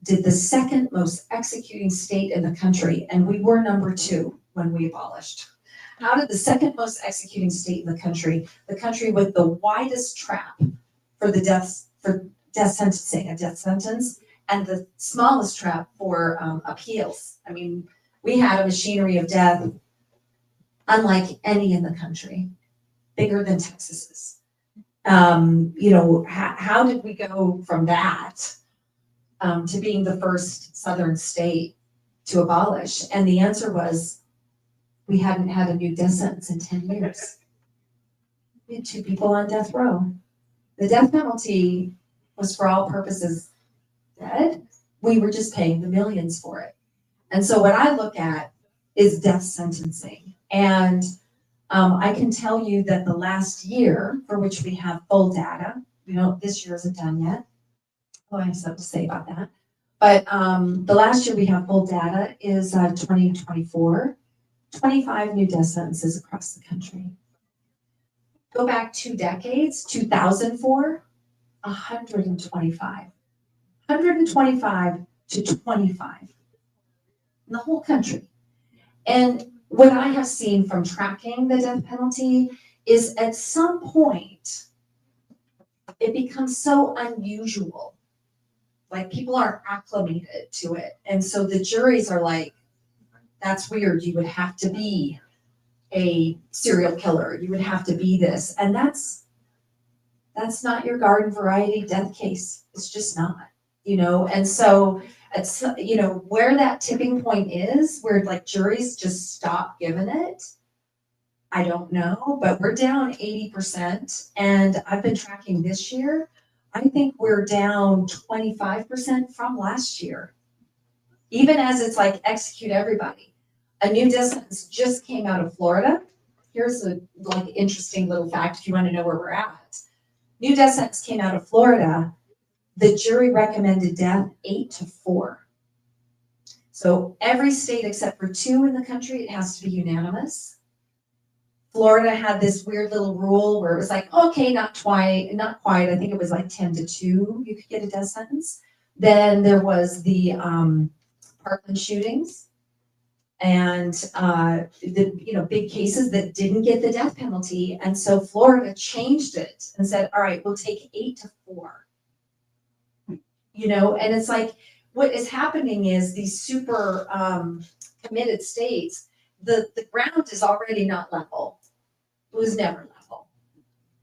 did the second most executing state in the country, and we were number 2 when we abolished, how did the second most executing state in the country with the widest trap for death sentencing, a death sentence, and the smallest trap for appeals? I mean, we had a machinery of death unlike any in the country, bigger than Texas's. How did we go from that to being the first Southern state to abolish? And the answer was, we hadn't had a new death sentence in 10 years. We had 2 people on death row. The death penalty was, for all purposes, dead. We were just paying the millions for it. And so what I look at is death sentencing. And I can tell you that the last year, for which we have full data, this year isn't done yet. Oh, I have something to say about that. But the last year we have full data is 2024, 25 new death sentences across the country. Go back 2 decades, 2004, 125. 125 to 25 in the whole country. And what I have seen from tracking the death penalty is at some point, it becomes so unusual. Like people aren't acclimated to it. And so the juries are like, that's weird. You would have to be a serial killer. You would have to be this. And that's not your garden variety death case. It's just not, And so it's, where that tipping point is, where like juries just stop giving it, I don't know, but we're down 80%. And I've been tracking this year. I think we're down 25% from last year. Even as it's like execute everybody. A new death sentence just came out of Florida. Here's a interesting little fact if you want to know where we're at. New death sentence came out of Florida. The jury recommended death 8-4. So every state except for 2 in the country, it has to be unanimous. Florida had this weird little rule where it was like, okay, not quite. I think it was like 10-2, you could get a death sentence. Then there was the Parkland shootings and the big cases that didn't get the death penalty. And so Florida changed it and said, all right, we'll take 8-4. And it's like, what is happening is these super committed states, the ground is already not level. It was never level.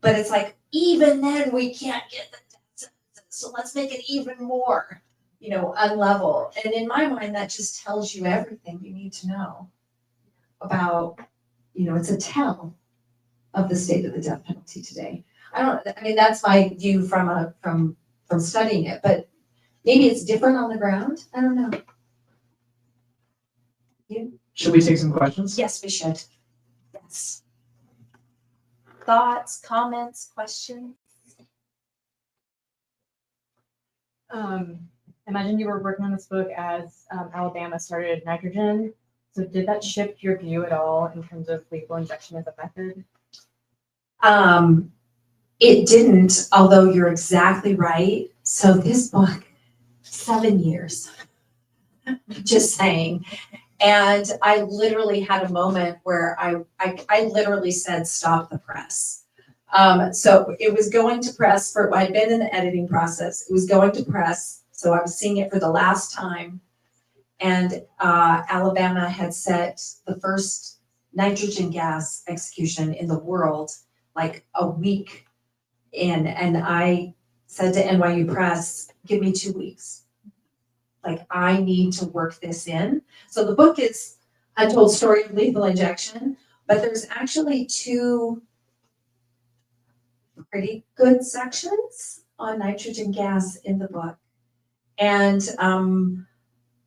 But it's like, even then we can't get the death sentence. So let's make it even more, unlevel. And in my mind, that just tells you everything you need to know about, it's a tell of the state of the death penalty today. That's my view from studying it, but maybe it's different on the ground. I don't know. Should we take some questions? Yes, we should. Yes. Thoughts, comments, questions? Imagine you were working on this book as Alabama started nitrogen. So did that shift your view at all in terms of lethal injection as a method? It didn't, although you're exactly right. So this book, 7 years, just saying. And I literally had a moment where I literally said, stop the press. So it was going to press I'd been in the editing process. It was going to press. So I was seeing it for the last time. And Alabama had set the first nitrogen gas execution in the world, like a week in. And I said to NYU Press, give me 2 weeks. Like, I need to work this in. So the book is Untold Story of Lethal Injection, but there's actually 2 pretty good sections on nitrogen gas in the book. And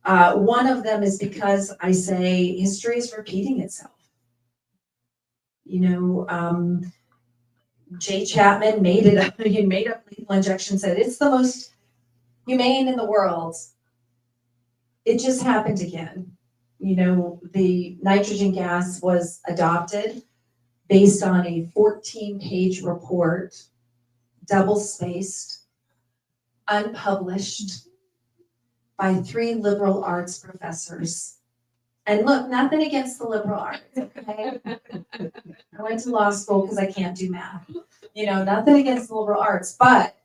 one of them is because I say history is repeating itself. Jay Chapman made up lethal injection, said it's the most humane in the world. It just happened again. The nitrogen gas was adopted based on a 14-page report, double-spaced, unpublished, by 3 liberal arts professors. And look, nothing against the liberal arts, okay? I went to law school because I can't do math. Nothing against the liberal arts, but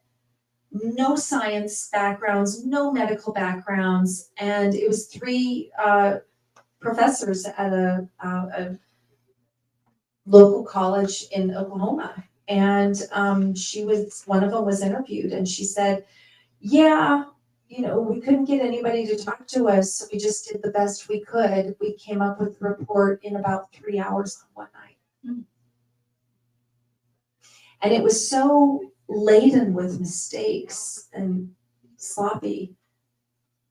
no science backgrounds, no medical backgrounds. And it was 3 professors at a local college in Oklahoma. And one of them was interviewed, and she said, yeah, we couldn't get anybody to talk to us, so we just did the best we could. We came up with the report in about 3 hours on one night. Mm-hmm. And it was so laden with mistakes and sloppy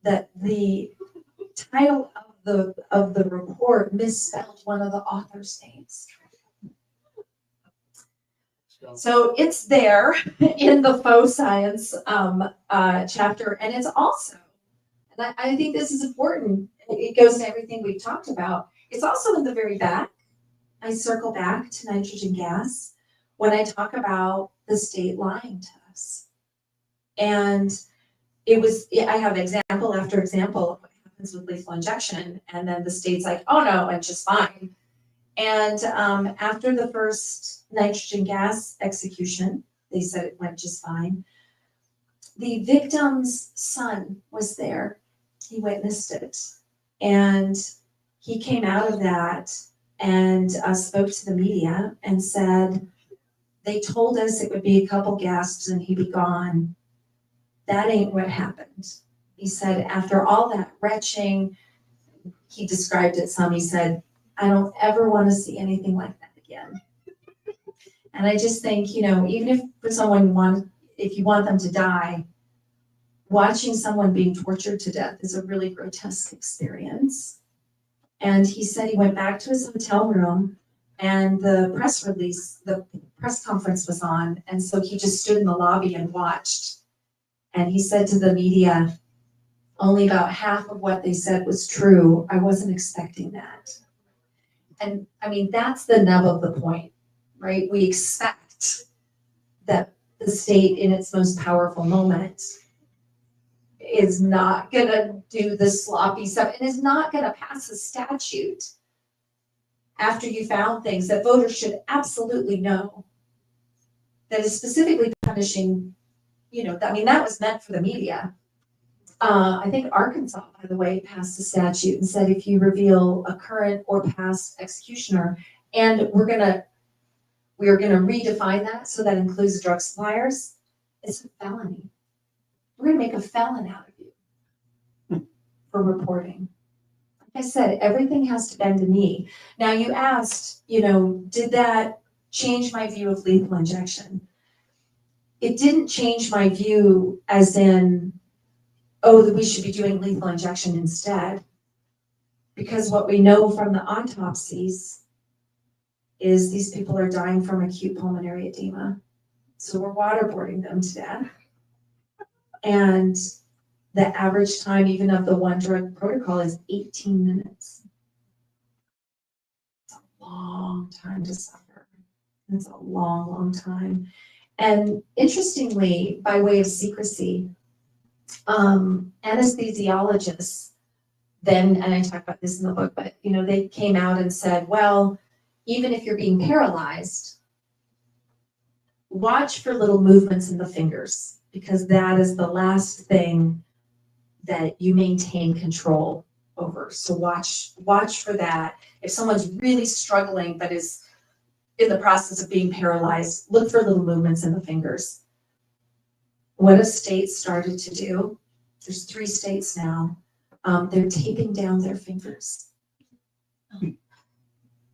that the title of the report misspelled one of the author's names. So it's there in the faux science chapter, and it's also, and I think this is important, it goes to everything we've talked about, it's also in the very back. I circle back to nitrogen gas when I talk about the state lying to us. And I have example after example of what happened happens with lethal injection. And then the state's like, oh no, it's just fine. And after the first nitrogen gas execution, they said it went just fine. The victim's son was there. He witnessed it. And he came out of that and spoke to the media and said, they told us it would be a couple gasps and he'd be gone. That ain't what happened. He said, after all that retching, he described it some, he said, I don't ever want to see anything like that again. And I just think, you know, even if for someone if you want them to die, watching someone being tortured to death is a really grotesque experience. And he said he went back to his hotel room and the press conference was on. And so he just stood in the lobby and watched. And he said to the media, only about half of what they said was true. I wasn't expecting that. And I mean, that's the nub of the point, right? We expect that the state in its most powerful moment is not gonna do the sloppy stuff and is not gonna pass a statute after you found things that voters should absolutely know that is specifically punishing, you know, I mean, that was meant for the media. I think Arkansas, by the way, passed a statute and said if you reveal a current or past executioner, and we are gonna redefine that so that includes drug suppliers, it's a felony. We're gonna make a felon out of you for reporting. Like I said, everything has to bend a knee. Now you asked, you know, did that change my view of lethal injection? It didn't change my view as in, oh, that we should be doing lethal injection instead. Because what we know from the autopsies is these people are dying from acute pulmonary edema. So we're waterboarding them to death. And the average time even of the one drug protocol is 18 minutes. It's a long time to suffer. It's a long, long time. And interestingly, by way of secrecy, anesthesiologists then, and I talk about this in the book, but you know, they came out and said, well, even if you're being paralyzed, watch for little movements in the fingers, because that is the last thing that you maintain control over. So watch for that. If someone's really struggling but is in the process of being paralyzed, look for little movements in the fingers. What have states started to do? There's 3 states now. They're taping down their fingers.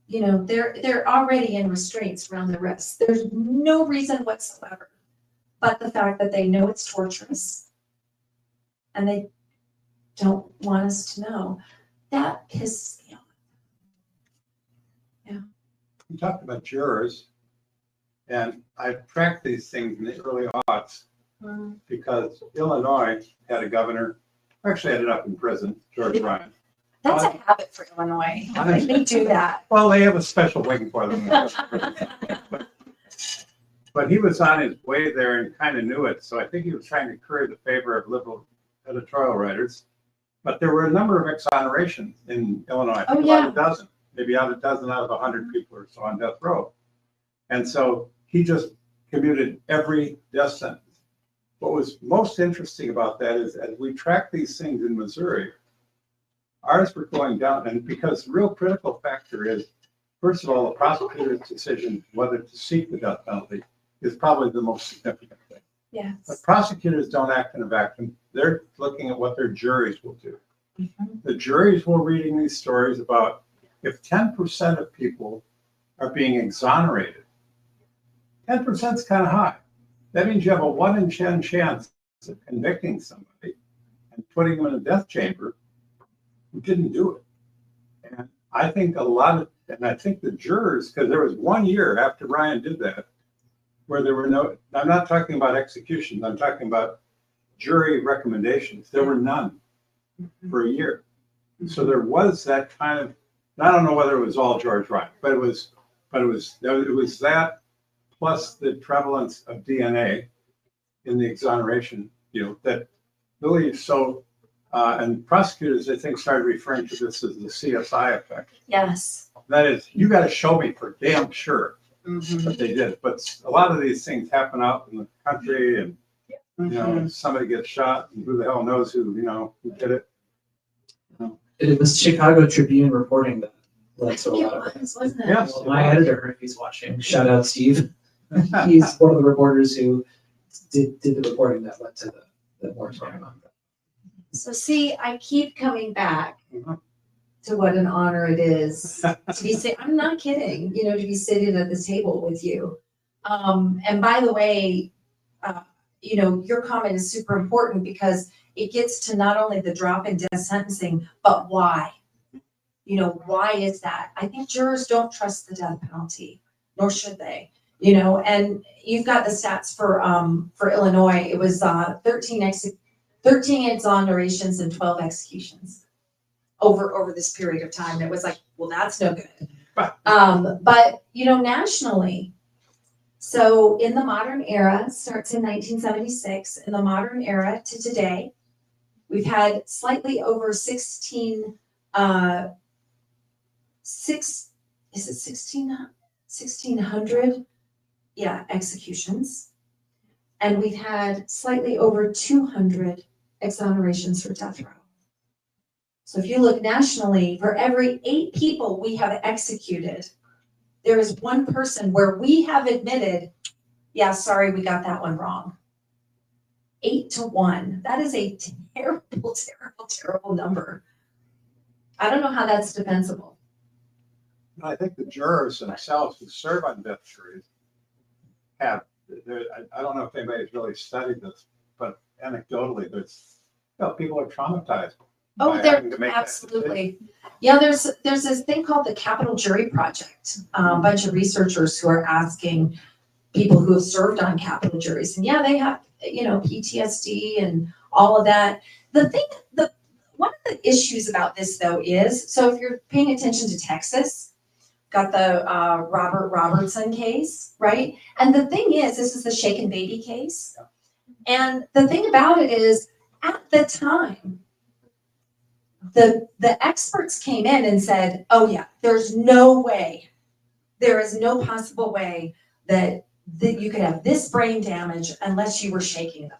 You know, they're already in restraints around the wrists. There's no reason whatsoever, but the fact that they know it's torturous and they don't want us to know. That pisses me off. Yeah. You talked about jurors, and I tracked these things in the early aughts because Illinois had a governor, actually ended up in prison, George Ryan. That's a habit for Illinois. They do that. Well, they have a special wing for them. But he was on his way there and kind of knew it, so I think he was trying to curry the favor of liberal editorial writers. But there were a number of exonerations in Illinois, I think about a dozen, maybe a dozen out of 100 people or so on death row. And so he just commuted every death sentence. What was most interesting about that is as we track these things in Missouri, ours were going down, and because the real critical factor is, first of all, the prosecutor's decision whether to seek the death penalty is probably the most significant thing. Yes. But prosecutors don't act in a vacuum. They're looking at what their juries will do. Mm-hmm. The juries were reading these stories about if 10% of people are being exonerated, 10% is kind of high. That means you have a 1 in 10 chance of convicting somebody and putting them in a death chamber who didn't do it. And I think I think the jurors, because there was 1 year after Ryan did that, where there were no, I'm not talking about executions, I'm talking about jury recommendations. There were none for a year. So there was that kind of, I don't know whether it was all George Ryan, but it was that plus the prevalence of DNA in the exoneration, that really, so And prosecutors, I think, started referring to this as the CSI effect. Yes. That is, you got to show me for damn sure Mhm. that they did. But a lot of these things happen out in the country, and you know, somebody gets shot, and who the hell knows who did it. It was Chicago Tribune reporting that I led to a think it lot of it. was, wasn't it? Yes. Well, my editor, if he's watching, shout out Steve. He's one of the reporters who did the reporting that led to the moratorium on that. So see, I keep coming back Mhm. to what an honor it is to be I'm not kidding, to be sitting at this table with you. And by the way, your comment is super important because it gets to not only the drop in death sentencing, but why. Why is that? I think jurors don't trust the death penalty, nor should they. And you've got the stats for Illinois. It was 13 exonerations and 12 executions over this period of time. It was like, well, that's no good. But nationally, so in the modern era, starts in 1976, in the modern era to today, we've had slightly over 1,600 executions. And we've had slightly over 200 exonerations for death row. So if you look nationally, for every 8 people we have executed, there is 1 person where we have admitted, yeah, sorry, we got that one wrong. 8 to 1. That is a terrible, terrible, terrible number. I don't know how that's defensible. I think the jurors themselves who serve on death juries have, I don't know if anybody's really studied this, but anecdotally, people are traumatized. Oh, by they're having to make that decision. absolutely. Yeah, there's this thing called the Capital Jury Project. A bunch of researchers who are asking people who have served on capital juries, and they have PTSD and all of that. One of the issues about this though is, so if you're paying attention to Texas, got the Robert Robertson case, right? And the thing is, this is the shaken baby case. And the thing about it is, at the time, the experts came in and said, oh yeah, there is no possible way that you could have this brain damage unless you were shaking them.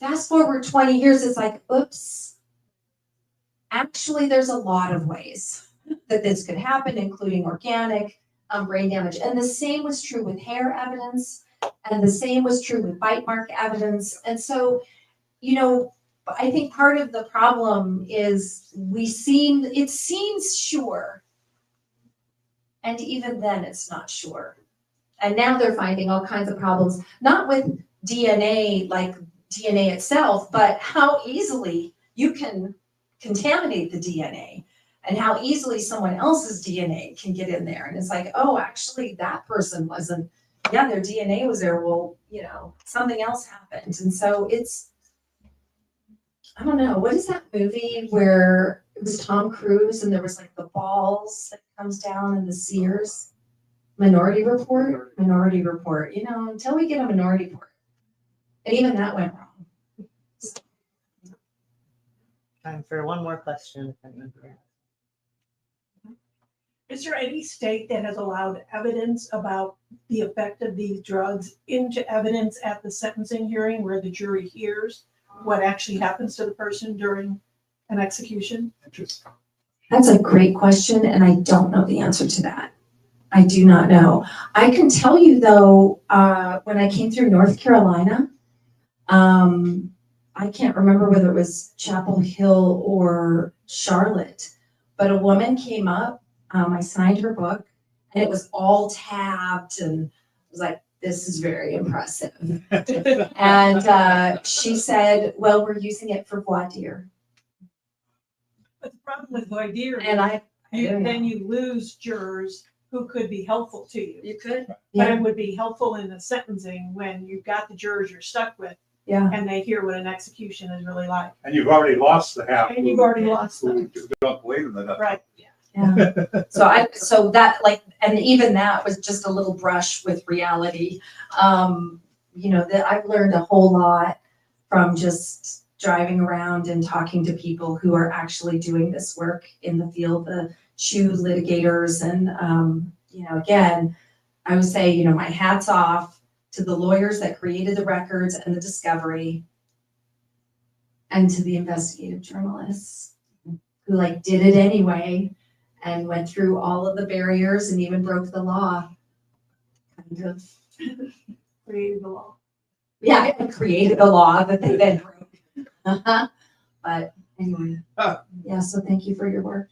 Fast forward 20 years, it's like, oops. Actually, there's a lot of ways that this could happen, including organic brain damage. And the same was true with hair evidence, and the same was true with bite mark evidence. And so, I think part of the problem is it seems sure. And even then it's not sure. And now they're finding all kinds of problems, not with DNA, like DNA itself, but how easily you can contaminate the DNA and how easily someone else's DNA can get in there. And it's like, oh, actually that person wasn't, their DNA was there. Well, something else happened. And so I don't know, what is that movie where it was Tom Cruise and there was like the balls that comes down in the Sears? Minority Report, until we get a Minority Report. And even that went wrong. Time for one more question. Is there any state that has allowed evidence about the effect of these drugs into evidence at the sentencing hearing where the jury hears what actually happens to the person during an execution? Interesting. That's a great question, and I don't know the answer to that. I do not know. I can tell you though, when I came through North Carolina, I can't remember whether it was Chapel Hill or Charlotte, but a woman came up, I signed her book, and it was all tabbed, and I was like, this is very impressive. And she said, well, we're using it for voir dire. But the problem with voir dire is And then you lose jurors who could be helpful to you. You could. But Yeah. it would be helpful in the sentencing when you've got the jurors you're stuck with Yeah. and they hear what an execution is really like. And you've already lost the half. And you've already lost who them. don't believe in that. Right. Yeah. So that and even that was just a little brush with reality. That I've learned a whole lot from just driving around and talking to people who are actually doing this work in the field, the shoe litigators. And, again, I would say, my hat's off to the lawyers that created the records and the discovery, and to the investigative journalists who did it anyway and went through all of the barriers and even broke the law. Kind of. Created the law. Yeah, I created a law that they then broke. But anyway, yeah, so thank you for your work.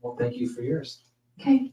Well, thank you for yours. Okay.